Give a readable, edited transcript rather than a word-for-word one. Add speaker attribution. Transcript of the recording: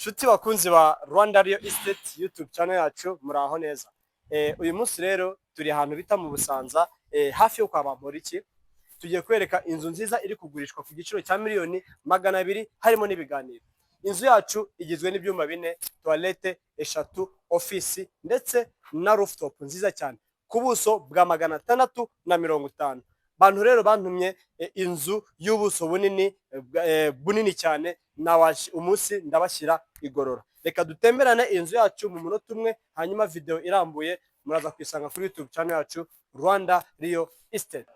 Speaker 1: Shuti bakunzi ba Rwanda Real Estate YouTube channel yacu muraho neza. Uyu munsi rero turi ahantu bita mu Busanza hafi yo kwa Bamporiki. Tugiye kwereka inzu nziza iri kugurishwa ku giciro cya miliyoni 200 harimo n'ibiganiro. Inzu yacu igizwe n'ibyumba 4, toilette eshatu, office ndetse na rooftop nziza cyane. Ku buso bwa 650. Bantu rero bantumye inzu y'ubuso bunini cyane nawashi umunsi ndabashyira igorora. Reka dutemberane inzu yacu mu munota umwe, hanyuma video irambuye muraza kwisanga kuri YouTube channel yacu Rwanda Real Estate.